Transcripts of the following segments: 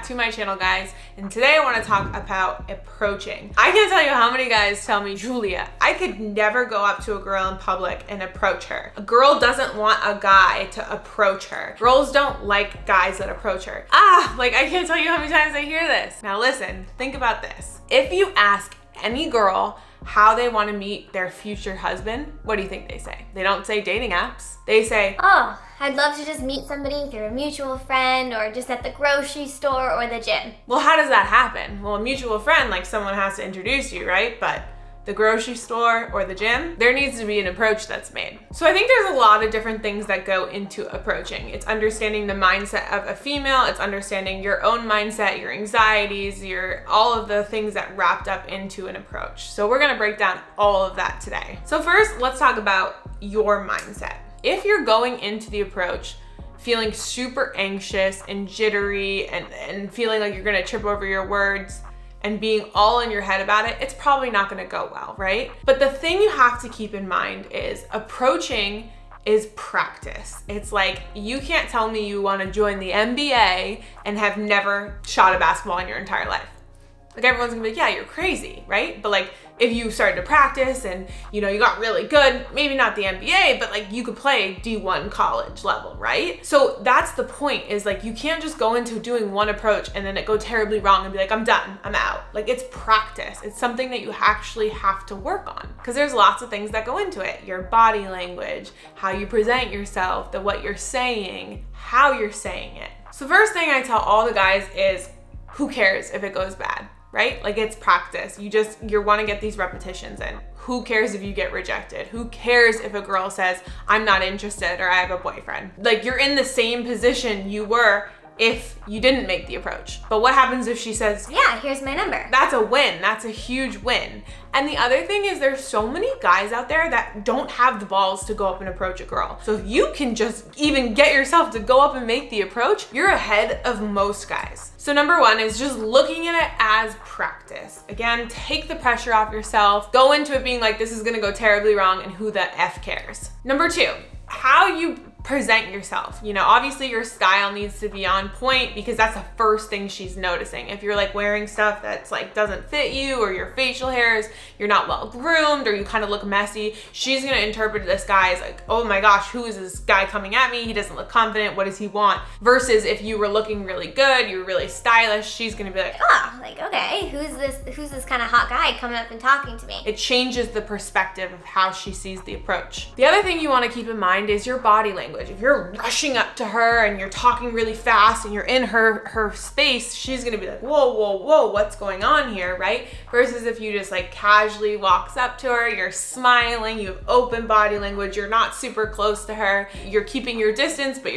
to my channel, guys. And today I want to talk about approaching. I can't tell you how many guys tell me, Julia, I could never go up to a girl in public and approach her. A girl doesn't want a guy to approach her. Girls don't like guys that approach her. Like I can't tell you how many times I hear this. Now listen, think about this. If you ask any girl how they want to meet their future husband, what do you think they say? They don't say dating apps. They say, oh, I'd love to just meet somebody through a mutual friend or just at the grocery store or the gym. Well, how does that happen? Well, a mutual friend, like someone has to introduce you, right? But the grocery store or the gym, there needs to be an approach that's made. So I think there's a lot of different things that go into approaching. It's understanding the mindset of a female, it's understanding your own mindset, your anxieties, all of the things that wrapped up into an approach. So we're gonna break down all of that today. So first, let's talk about your mindset. If you're going into the approach feeling super anxious and jittery and feeling like you're gonna trip over your words, and being all in your head about it, it's probably not gonna go well, right? But the thing you have to keep in mind is approaching is practice. It's like, you can't tell me you wanna join the NBA and have never shot a basketball in your entire life. Like everyone's gonna be like, yeah, you're crazy, right? But like, if you started to practice and you got really good, maybe not the NBA, but like you could play D1 college level, right? So that's the point, is like, you can't just go into doing one approach and then it go terribly wrong and be like, I'm done, I'm out. Like, it's practice. It's something that you actually have to work on, because there's lots of things that go into it. Your body language, how you present yourself, what you're saying, how you're saying it. So first thing I tell all the guys is, who cares if it goes bad? Right? Like, it's practice. You want to get these repetitions in. Who cares if you get rejected? Who cares if a girl says, I'm not interested or I have a boyfriend? Like, you're in the same position you were if you didn't make the approach. But what happens if she says, yeah, here's my number? That's a win. That's a huge win. And the other thing is, there's so many guys out there that don't have the balls to go up and approach a girl. So if you can just even get yourself to go up and make the approach, you're ahead of most guys. So number one is just looking at it as practice. Again, take the pressure off yourself. Go into it being like, this is gonna go terribly wrong and who the F cares. Number two, how you present yourself. Obviously your style needs to be on point, because that's the first thing she's noticing. If you're like wearing stuff that's like doesn't fit you, or your facial hairs, you're not well groomed, or you kind of look messy, she's gonna interpret this guy as like, oh my gosh, who is this guy coming at me? He doesn't look confident. What does he want? Versus if you were looking really good, you're really stylish, she's gonna be like, oh, like, okay, who's this kind of hot guy coming up and talking to me? It changes the perspective of how she sees the approach. The other thing you want to keep in mind is your body language. If you're rushing up to her and you're talking really fast and you're in her space, she's gonna be like, whoa, whoa, whoa, what's going on here, right? Versus if you just like casually walks up to her, you're smiling, you have open body language, you're not super close to her, you're keeping your distance, but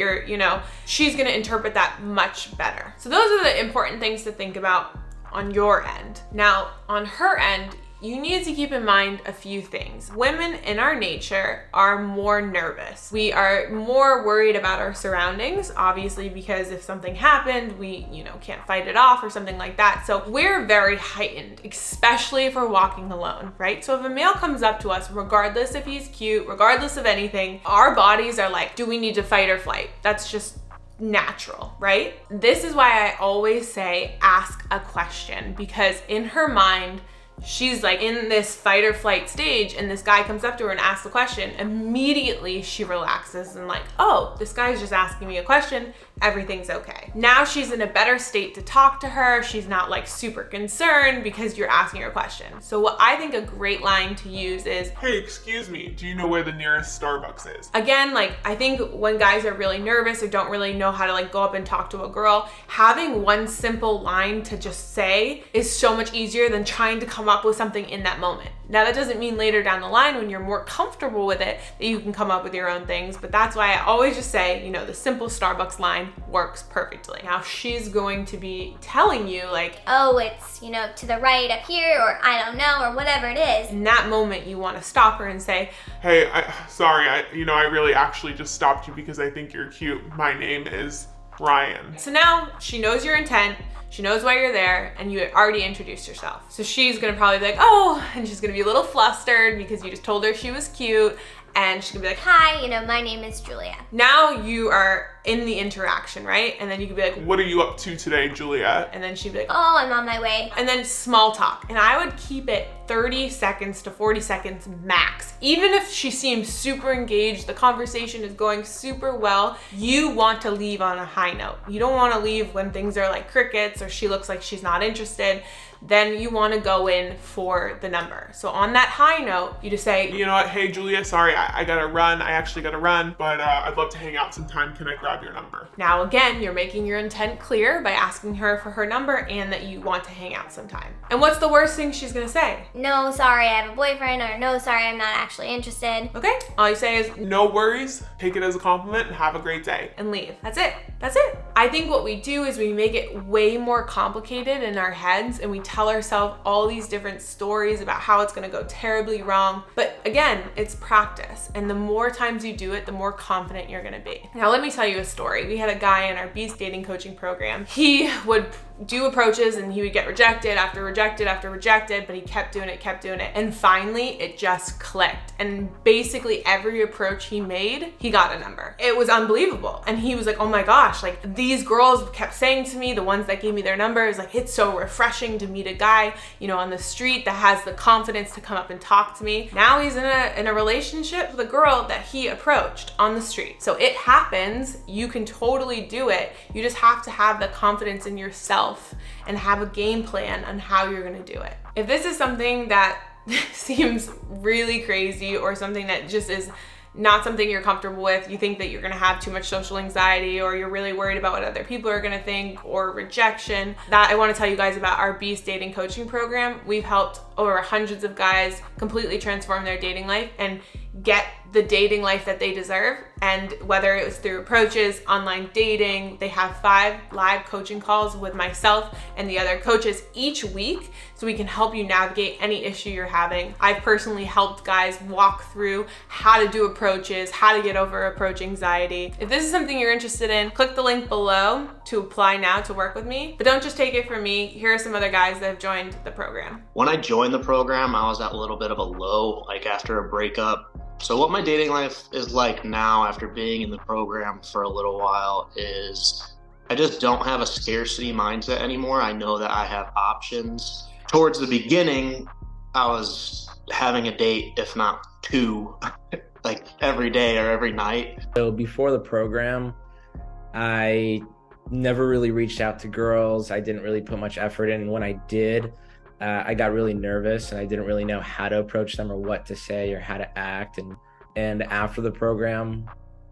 she's gonna interpret that much better. So those are the important things to think about on your end. Now, on her end, you need to keep in mind a few things. Women in our nature are more nervous. We are more worried about our surroundings, obviously, because if something happened, we, can't fight it off or something like that. So we're very heightened, especially if we're walking alone, right? So if a male comes up to us, regardless if he's cute, regardless of anything, our bodies are like, do we need to fight or flight? That's just natural, right? This is why I always say, ask a question, because in her mind, she's like in this fight or flight stage, and this guy comes up to her and asks the question. Immediately she relaxes and like, oh, this guy's just asking me a question, everything's okay. Now she's in a better state to talk to her. She's not like super concerned because you're asking her a question. So what I think a great line to use is, hey, excuse me, do you know where the nearest Starbucks is? Again, like, I think when guys are really nervous or don't really know how to like go up and talk to a girl, having one simple line to just say is so much easier than trying to come up with something in that moment. Now, that doesn't mean later down the line when you're more comfortable with it that you can come up with your own things, but that's why I always just say, the simple Starbucks line works perfectly. Now she's going to be telling you like, oh, it's, to the right up here, or I don't know, or whatever it is. In that moment, you want to stop her and say, hey, I really actually just stopped you because I think you're cute. My name is Ryan. So now she knows your intent. She knows why you're there, and you had already introduced yourself. So she's gonna probably be like, oh, and she's gonna be a little flustered because you just told her she was cute. and she could be like, Hi, my name is Julia. now you are in the interaction, right? And then you could be like, What are you up to today, Juliet? and then she'd be like, Oh, I'm on my way. and then small talk. And I would keep it 30 seconds to 40 seconds max. Even if she seems super engaged, the conversation is going super well, you want to leave on a high note. You don't want to leave when things are like crickets or she looks like she's not interested. Then you want to go in for the number. So on that high note, you just say, You know what? Hey, Julia, sorry, I gotta run. I actually gotta run, but I'd love to hang out sometime. Can I grab your number? now again, you're making your intent clear by asking her for her number and that you want to hang out sometime. And what's the worst thing she's gonna say? No, sorry, I have a boyfriend, or no, sorry, I'm not actually interested. Okay, all you say is, No worries. Take it as a compliment and have a great day. and leave. That's it. That's it. I think what we do is we make it way more complicated in our heads and we tell ourselves all these different stories about how it's going to go terribly wrong. But again, it's practice. And the more times you do it, the more confident you're going to be. Now, let me tell you a story. We had a guy in our Beast dating coaching program. He would do approaches and he would get rejected after rejected after rejected, but he kept doing it. And finally, it just clicked. And basically every approach he made, he got a number. It was unbelievable. And he was like, oh my gosh, like these girls kept saying to me, the ones that gave me their numbers, like it's so refreshing to meet a guy, on the street that has the confidence to come up and talk to me. Now he's in a relationship with a girl that he approached on the street. So it happens. You can totally do it. You just have to have the confidence in yourself and have a game plan on how you're going to do it. If this is something that seems really crazy or something that just is not something you're comfortable with, you think that you're gonna have too much social anxiety or you're really worried about what other people are gonna think or rejection, that I wanna tell you guys about our Beast dating coaching program. We've helped over hundreds of guys completely transform their dating life and get the dating life that they deserve. And whether it was through approaches, online dating, they have 5 live coaching calls with myself and the other coaches each week so we can help you navigate any issue you're having. I've personally helped guys walk through how to do approaches, how to get over approach anxiety. If this is something you're interested in, click the link below to apply now to work with me. But don't just take it from me. Here are some other guys that have joined the program. When I joined the program, I was at a little bit of a low, like after a breakup. So what my dating life is like now after being in the program for a little while is I just don't have a scarcity mindset anymore. I know that I have options. Towards the beginning, I was having a date, if not 2, like every day or every night. So before the program, I never really reached out to girls. I didn't really put much effort in. When I did, I got really nervous and I didn't really know how to approach them or what to say or how to act. And after the program,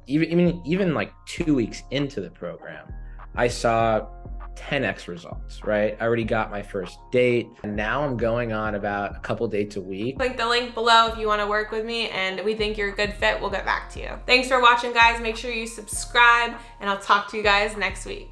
even like 2 weeks into the program, I saw 10x results, right? I already got my first date and now I'm going on about a couple dates a week. Click the link below if you want to work with me and we think you're a good fit, we'll get back to you. Thanks for watching, guys. Make sure you subscribe and I'll talk to you guys next week.